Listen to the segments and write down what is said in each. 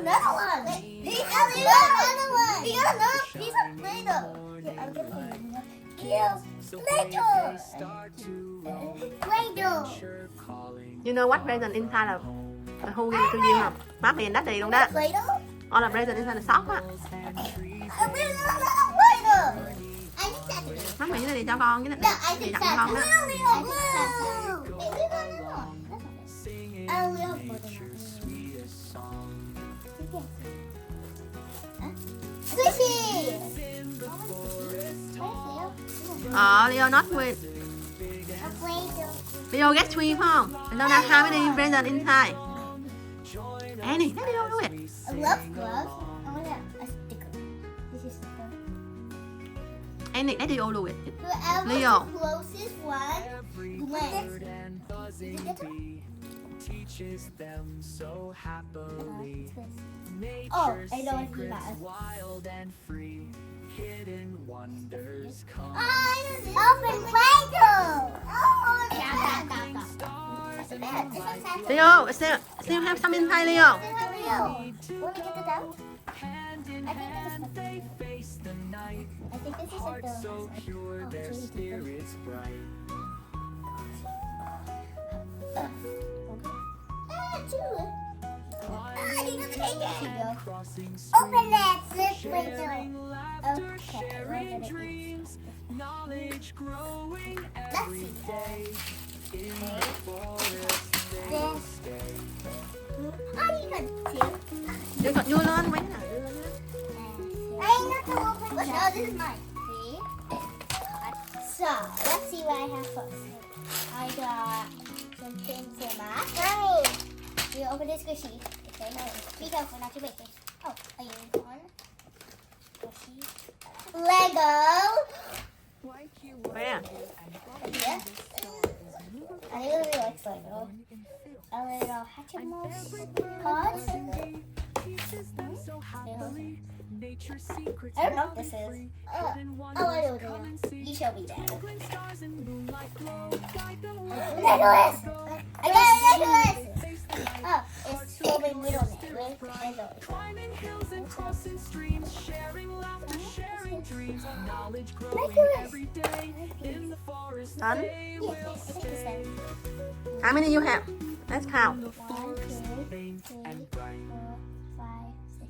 got another one. He got another one. He got another piece of Play-Doh. Here, I'll get one. Play-Doh. Play-Doh. You know what present inside là who give it to you không? Mommy and Daddy luôn đó. Play-Doh? All the present inside the sock á. Play-Doh. I think that's Mommy với Daddy cho con chứ. No, I Chị think tặng that's con đó. Squishy! Leo not with. Leo get three phải không? And don't have how many present inside. Annie, Daddy don't do it. A love glove. I want a sticker. This is sticker. Annie, Daddy all do it. Whoever Leo. the closest one wins. Teaches them so happily. Oh, I know what he does. Wild and free. Hidden wonders come. Open Play-Doh! Oh, stop. Leo, still have some inside, Leo. Want to get it out? Hand in hand they face the night. I think this is a Hearts so donut. pure, their spirits bright. Crossing Open that zip sharing laughter, Okay, sharing dreams, knowledge growing every day. In the forest they stay. Oh, you got two. Đưa lên mấy nè. I ain't got to open it. Oh, this is mine. See? So, let's see what I have first. I got some things in my right. You open this squishy. Okay, no, be careful not to break it. Oh, a unicorn. Squishy. Lego. Where? Yeah. I really like Lego. A little Hatchimals cards. Nature secrets I don't know what this is. Oh, I don't know. You show me that. Necklace! I got a necklace! Oh, it's Robin Whittleman. climbing hills and crossing streams, sharing laughter, sharing dreams, knowledge growing Necklace! every day. In the forest Done? they Yeah, will I think it's that. How many you have? Let's count. 1, 2, 3, and bright. 4, 5, 6,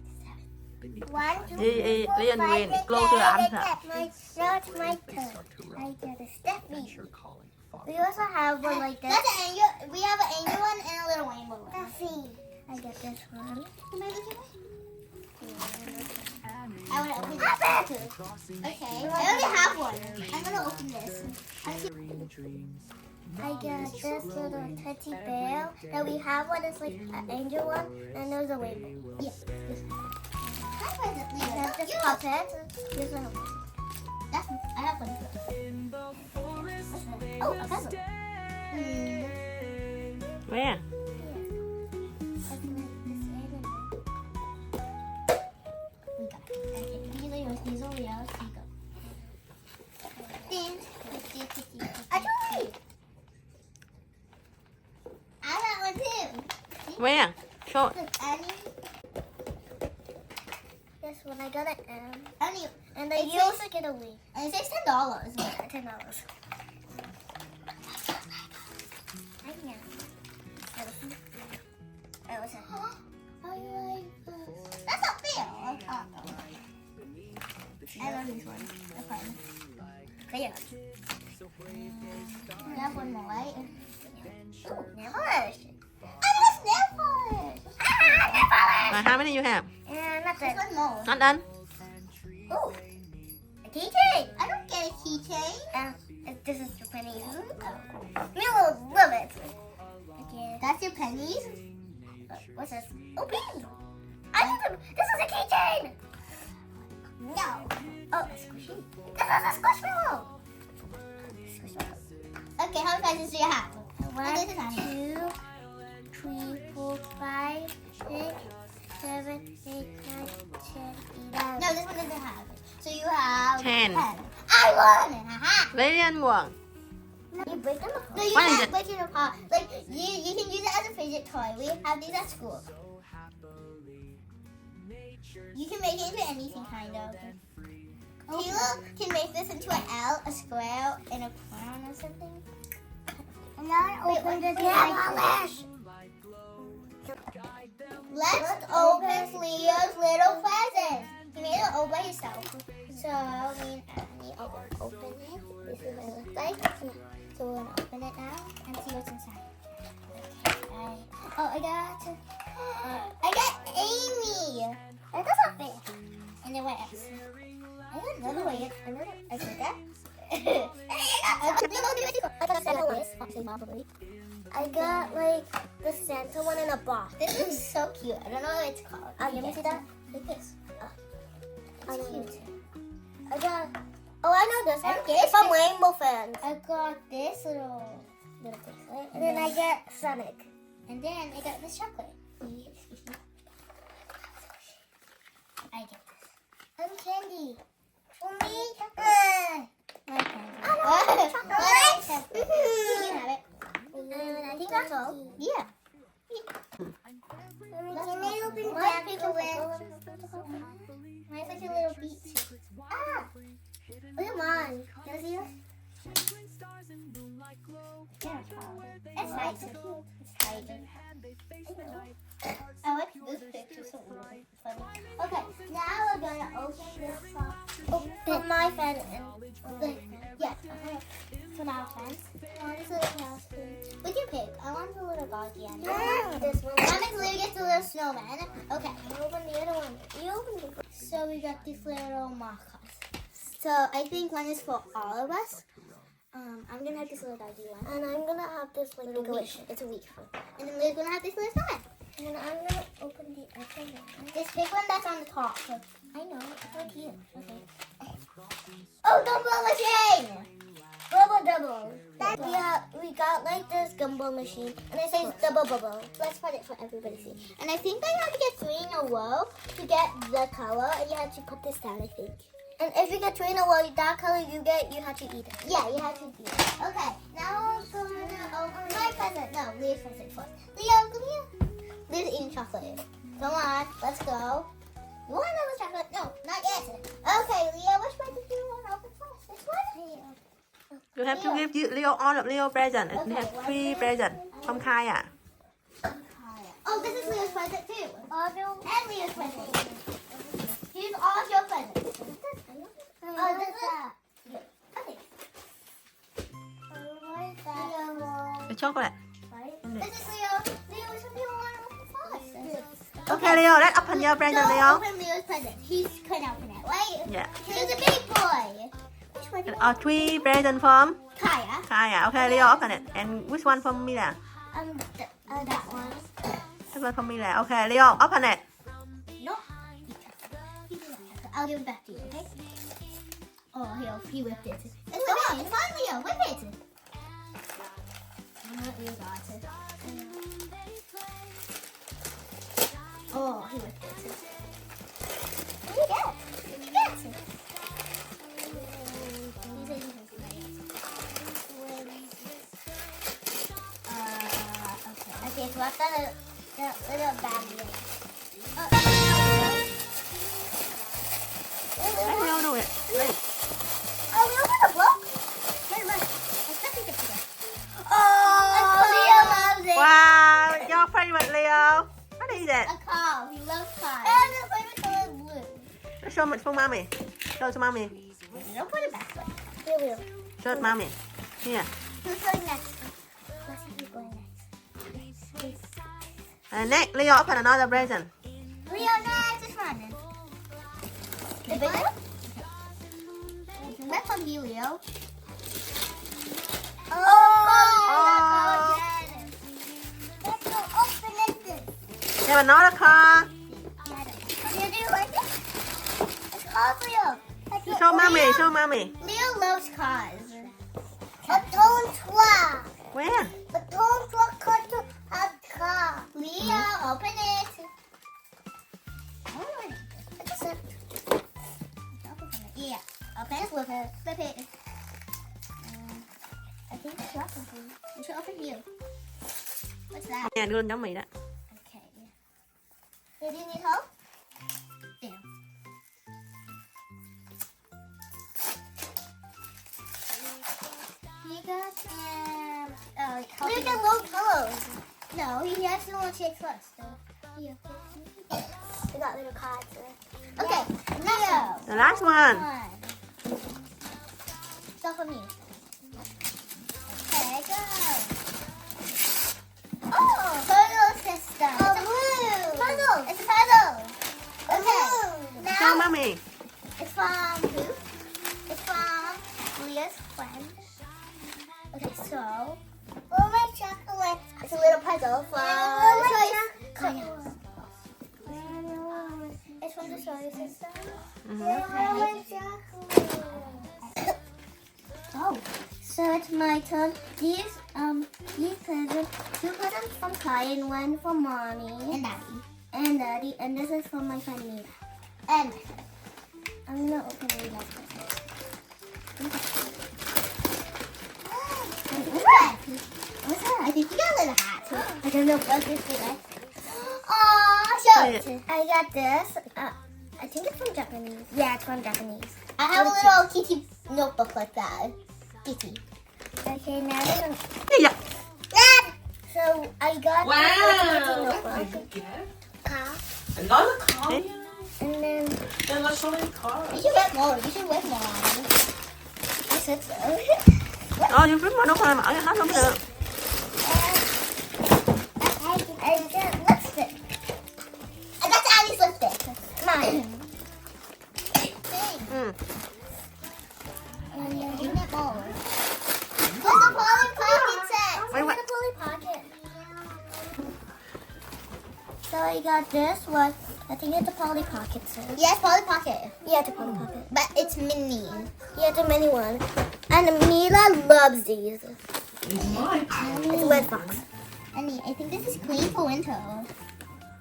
7. 1, 2, Hey, 3, 4, Leon 5, win. 6, Go to the 7, answer. 8, 9. Now it's my turn. I get a Steffi. Adventure calling far. We also have one like this. That's an angel. We have an angel one and a little rainbow one. Steffi. I get this one. I want to open this. Okay. I only have one. I'm going to open this. Sharing dreams. I get this little teddy bear that we have one that's like an angel one, and there's a rainbow. Yeah. I have this puppet. This one. That's I have one too. In the forest they Oh, will a puzzle. stay. Where? We got it. Okay, these are yours. These are yours. Here you go. I got one too. Where? Show it. Look, Annie. This one I got it. Annie, and then you also get a Wii. And it says $10. Yeah, $10. That's not fair. I love these ones. They're fun. Clear. I have one more, right? Oh, nail polish. I love nail polish. Nail polish. How many you have? Not that. One more. Not done. Oh, a keychain. I don't get a keychain. This is your pennies. We will love it. Okay, that's your pennies. What's this? Oh, pink. I need them. This is a keychain. No. Oh, a squishy. This is a squishmallow. Okay, how many prizes do you have? 1, 2, 3, 4, 5, 6, 7, 8, 9, 10, 11. No, this one doesn't have it. So you have 10. I won! Haha! Lilian won. You break them apart. No, you What is can't it? break it apart. Like, you can use it as a fidget toy. We have these at school. You can make it into anything, kind of. Taylor can make this into an L, a square, and a crown or something. And now I open this Let's open Leo's little present. He made it all by himself. So me and Anthony open it. This is what it looks like. So we're gonna open it now and see what's inside. Okay. Oh, I got Amy. That doesn't fit. And then what else? I got another way. I said that. I got like the Santa one in a box. This is so cute. I don't know what it's called. Let me see that. Like this. It's cute. I got. Oh, I know this. It's from Rainbow Fans. I got this little bracelet, and then I get Sonic, and then I got this chocolate. I get this. And candy. For me, my candy. Chocolate. You can have it. I think that's all. Yeah. Let's open that paperweight. Mine's like a little beach. Ah! Look at mine. Can I see this? Yeah, it's nice. It's cute. It's hiding. I like this picture so funny. Okay, now we're gonna open this box. Open my fan and for our fans. This little house. We can pick. I want the little guardian. This one. Mama Lily gets a little snowman. Okay. Open the other one. You open the first. So we got these little markers. So I think one is for all of us. I'm gonna have this little doggy one. And I'm gonna have this like a wish. It's a week. And then we're gonna have this little snowman. And then I'm gonna open the other one. This big one that's on the top. So I know. It's right here. Okay. Oh, gumball machine! Double. Yeah, we got like this gumball machine, and it says double bubble. Let's put it for everybody to see. And I think I have to get 3 in a row to get the color, and you have to put this down, I think. And if you get 3 in a row, that color you get, you have to eat it. Yeah, you have to eat it. Okay, now I'm gonna open my present. No, Leo's present first. Leo, come here. Leo's eating chocolate. Come on, let's go. You want another chocolate? No, not yet. Okay, Leo, which present do you want to open first? This one? You have to give Leo all of Leo present. You have 3 presents from Kaya. Oh, this is Leo's present too. And Leo's present. Here's all of your presents. Oh, this is okay. The chocolate. This is Leo. Leo, which one do you want to open first? Okay, Leo, let's open your present, So Leo. open Leo's present. He's gonna open it, right? Yeah. Here's a big boy. Which one do you want? 3 presents from Kaya. Kaya. Okay, Leo, open it. And which one from Mila? That one. This one from Mila. Okay, Leo, open it. No. I'll give it back to you, okay? Oh, he whipped it. It's fine, Leo. Whip it. You got it. Oh, he whipped it. What did you get? What did you get? Okay, so I've got a little bag here. Let Leo do it. Wait. Oh, we opened a book? Hey, look. Let's put it together. Oh, Leo loves it. Wow, your favorite, Leo. What is it? A car. He loves cars. And his favorite color is blue. Show it for mommy. Show it to mommy. Don't put it back. Here we go. Show it mommy. Here. Who's going next? Let's see who's going next. And next, Leo, open another present. Leo, next. This one. The big one? That's from you, Leo. Oh! Let's go open it. You have another car. Do you like it? It's called Leo. Show mommy. Leo loves cars. A tow truck. Where? A tow truck could have car. Leo, open it. Yeah, open it with it. Flip it. I think it's open for you. You should open here. What's that? Nè, đưa giống mì đó. Okay. Do you need help? There. got look at the low pillows. No, he has to want to shake first. Here. We got little cards. Okay, Leo. The last one. Start from you. Okay, go. Oh, puzzle system. Oh, blue. Puzzle. It's a puzzle. Okay. Show Now mommy. it's from who? It's from Leah's friend. Okay, so my chocolate. It's a little puzzle from Kaya. It's from the solar system. Oh, so it's my turn. These presents, 2 presents from Kai and 1 from Mommy and Daddy, and this is from my friend Mila. And I'm gonna open the last present. What's that? I think you got a little hat too. I don't know what this is. Aww, show it. I got this. I think it's from Japanese. Yeah, it's from Japanese. I have a little kitty notebook like that. Kitty. Okay, now we're gonna... Yeah. So I got Wow. this kitty notebook. Car. Another car. Okay. And then There are so many cars. you should write more. You should write more. I said so. Nhưng phím mà nó không làm ở hết không được. I got lipstick. I got Annie's lipstick. Mine. And then you get more. What's the Polly Pocket set? Wait, what? The Polly Pocket. So I got this one. I think it's a Polly Pocket set. Yes, Polly Pocket. Yeah, it's a Polly Pocket. But it's mini. Yeah, it's a mini one. And Mila loves these. It's mine. It's a red fox. And I think this is clean for winter.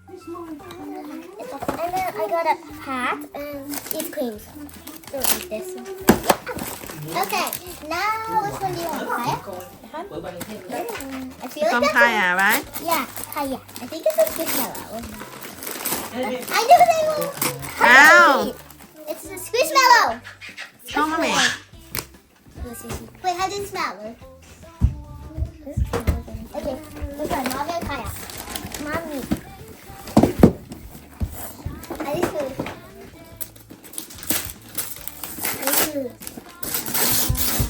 And then I got a hat and it's clean. So like this. Okay, now which one do you want? Kaya? I feel From like that's Kaya, right? yeah, Kaya. I think it's a squishmallow. I knew they were. Ow. It's a squishmallow. Show mommy. Wait, how did it smell? Okay, this one, Mommy and Kaya. Mommy. I just food.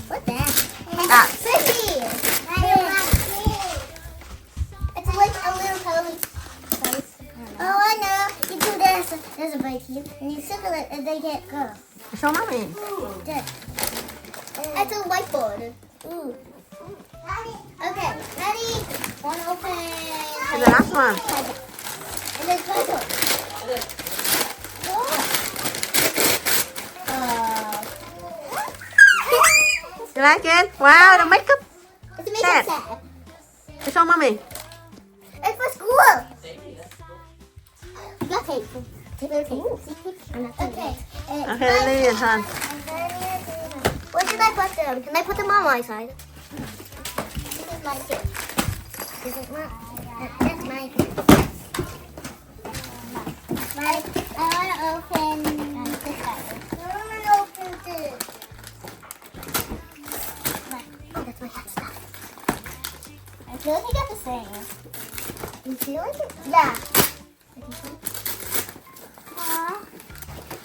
What's that? Ah. Sissy! It's like a little cuddly place. Oh, I know. You do this. There's a bite here. And you circle it and they get go. Show mommy. Good. It's a whiteboard. Ooh. Okay, ready? One open. And the last one. And then puzzle. You like it? Wow, the makeup. It's a makeup set. Show mommy. It's for school. Not tape. Okay. Okay, Lily turn. Where should I put them? Can I put them on my side? This is mine too. This is mine. That's mine. Right. I want to open this side. I want to open this. Right. That's my hat stuff. I feel like I got the same. You feel like it? Yeah.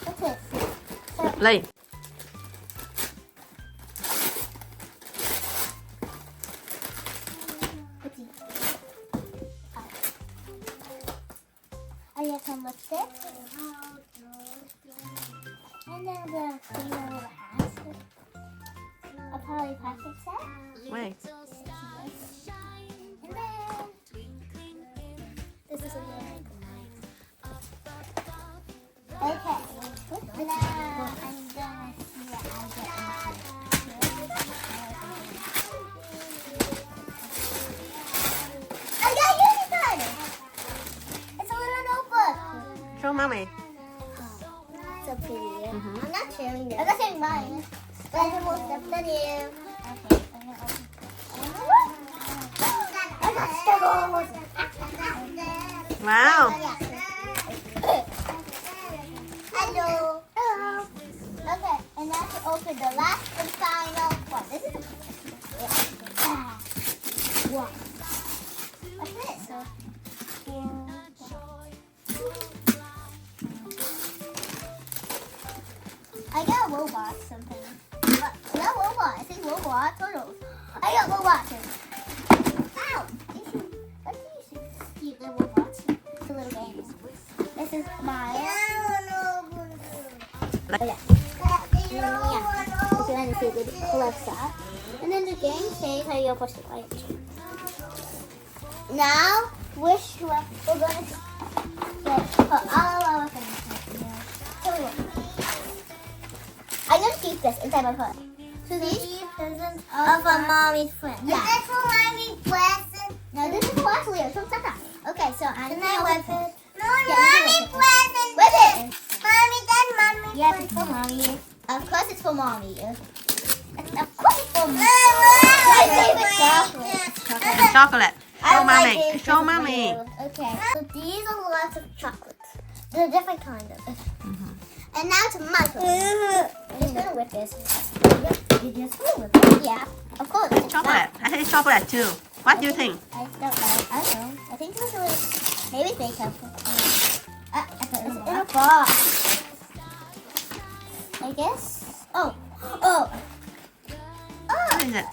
What's this? Lee. I got some lipstick. And then the little hat. A Polly Pocket set. Wait. And then this is a little. Okay. Now I'm gonna see what I get. I got unicorn. It's a little notebook. Show mommy. So pretty. Mhm. I'm not sharing this. I'm not sharing mine. But I have more stuff than you. Okay. I'm gonna open. I got stubbles. Wow. Hello. Hello. Okay, and now to open the last and final one. This is what? What's this? I got a robot something. Not robot. I think robot. Turtles. I got robots. Ow! What do you see? The robots. The little games. This is my. You can see the left side. And then the game says how you push the right. Now, which one we're going to get all our things. I'm going to keep this inside my phone. So these presents of a mommy's friend. Yeah. Is this for mommy's present? No, this is for us, Leo. So stop that. Okay, so I'm going to whip it. No, mommy's present. Whip it. Mommy, that's mommy's present. Yes, it's for mommy. Of course it's for mommy. Of course it's for mommy. My favorite chocolate. Chocolate. Show mommy. it. Show mommy. Okay. So these are lots of chocolates. They're different kind of. And now to my turn. I'm just gonna whip this. You just gonna whip it? Yeah. Of course. It's Chocolate. I think it's chocolate too. What do you think? I don't know. I don't know. I think it's a little. Maybe it's chocolate. I put it in a box. I guess. Oh. What is it?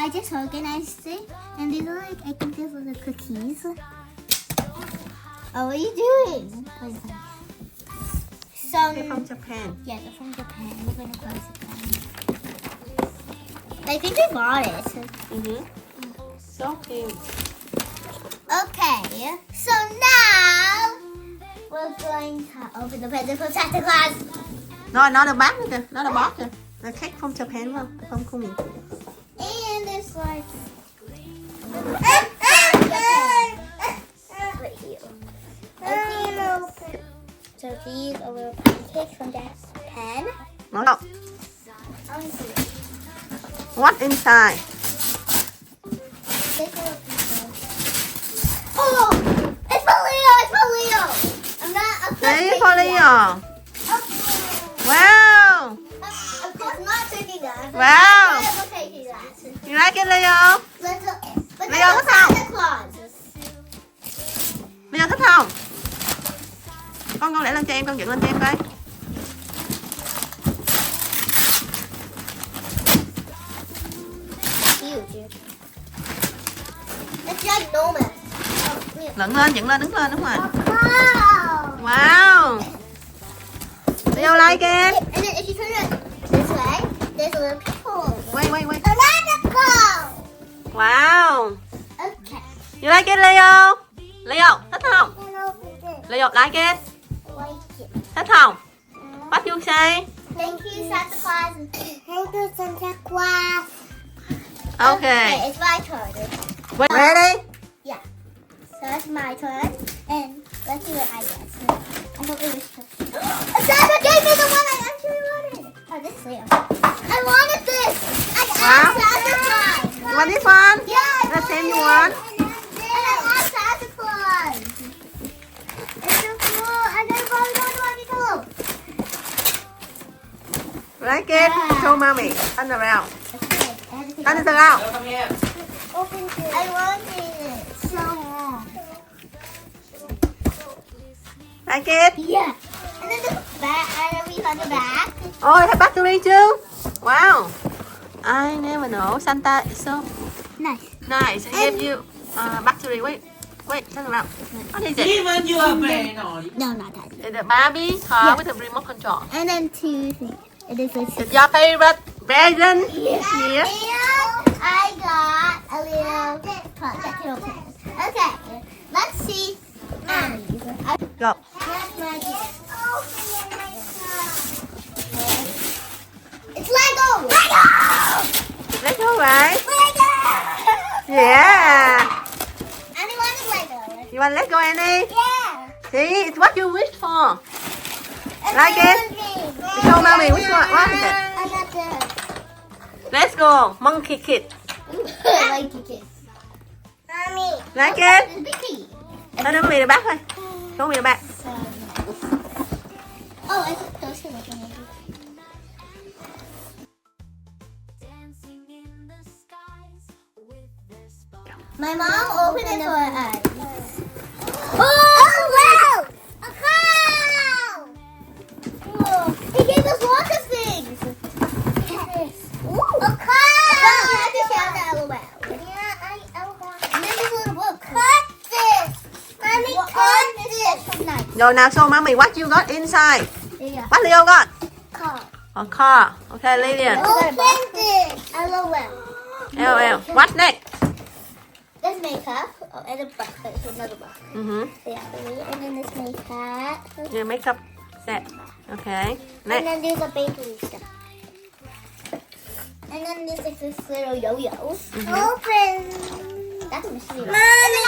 I just organized it, and these are like, I think these are the cookies. Oh, what are you doing? Some, They're from Japan. yeah, they're from Japan. We're going to close Japan. I think they bought it. So cute. Okay, so now we're going to open the present from Santa Claus. No, not a bag kìa. Not a box kìa. The cake from Japan không? Không cool. And there's like right here. So these are little pancakes from Japan. No. Let me see. What inside? Oh, it's for Leo. It's for Leo. I'm not. Đấy, for Leo. Wow. Of course, not taking that. Wow. I'm not taking that. You like it, Leo? Let's look. But Leo, that's what's up? Santa Claus. Leo thích không? Con để lên cho em, con dựng lên cho em coi. Huge. It's ginormous. Lận lên, dựng lên, đứng lên, đúng rồi. Wow. Wow. Leo like it? And then if you turn it this way, there's a little people. Wait. Another call. Wow. Okay. You like it, Leo? Leo, thích không? Leo like it? Thích không? What you say? Thank you, Santa Claus. Thank you, Santa Claus. Okay. It's my turn. Wait, ready? Yeah. So it's my turn. And let's see what I get. I hope it was Santa gave me the one I actually wanted. Oh, this is Leo. I wanted this. I got Santa Claus. You want this one? Yeah. The same you want? And I want Santa Claus. It's so cool. And then probably don't want to go. Like it? Show mommy. Turn around. Okay. Turn it around. Open it. I wanted it so long. Like it? Yeah. And then the back, and then we found the back. Oh, it has battery too? Wow. I never know. Santa is so Nice. nice. He gave you battery. Wait, turn around. What is it? Even you are very naughty. No, not that. It's a Barbie car with a remote control. And then two things. It is like It's your favorite present yeah. here. And I got a little pen. Okay, let's see. Go. That's my gift. It's Lego! Lego! Let's go, right? Lego! Yeah. Anyone is Lego? You want Lego, Annie? Yeah. See, it's what you wish for. And Like then it? me. Show mommy which one. What is it? I got this. Let's go. Monkey Kid. I like it. Mommy. Like it? It's big. Show them me the back thôi. Show me the back. Oh, I put those here. My mom opened it for us. Oh, wow! A cow! Whoa. He gave us lots of things. Ooh. A cow! But you have to shout the LOL. Yeah, I want. And then this little book. Cut this! Mommy, cut this! Rồi nào show mommy what you got inside. Yeah. What Leo got? Car. A car. Okay, Lillian. Open this! LOL. LL. What next? There's makeup. Oh, and a box. There's another box. Yeah, and then this makeup. Your makeup set. Okay. And Next. then there's a bakery stuff. And then there's like this little yo-yo. Open. That's a machine. Mommy,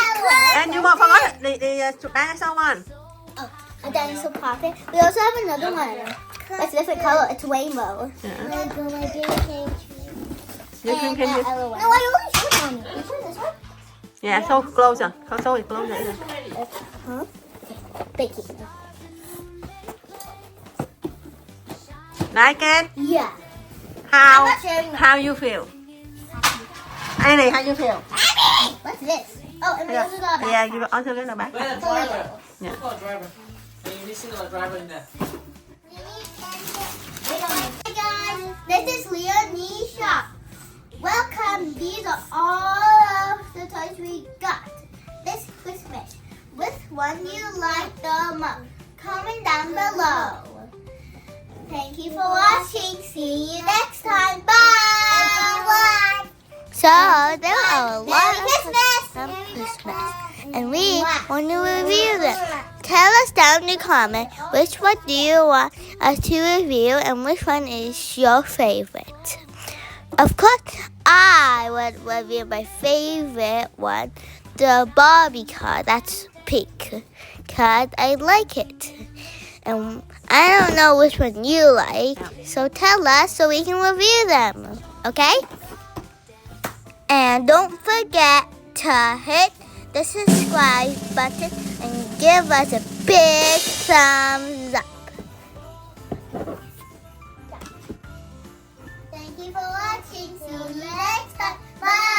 And you forgot the dinosaur one. Oh, a dinosaur puppet. We also have another one. It's different color. It's rainbow. Yeah. Lego, my baby came You can No, I only showed one. You showed this one? Yeah, so closer. Show it closer. Huh? Baking. Like it? Yeah. How? I'm not sharing that. How you feel? Annie, how you feel? What's this? Oh, and we also got a Yeah, backpack. you also get a back. Where's the driver? Yeah. Who's got a driver? Are you missing a driver in there? Hey guys, this is LiONi's shop. Welcome. These are all of the toys we got this Christmas. Which one you like the most? Comment down below. Thank you for watching. See you next time. Bye. So there are a lot of Christmas, and we want to review them. Tell us down in the comment which one do you want us to review and which one is your favorite. Of course, I would review my favorite one, the Barbie car. That's pink, because I like it. And I don't know which one you like, so tell us so we can review them, okay? And don't forget to hit the subscribe button and give us a big thumbs up. Thank you for watching. See you next time. Bye.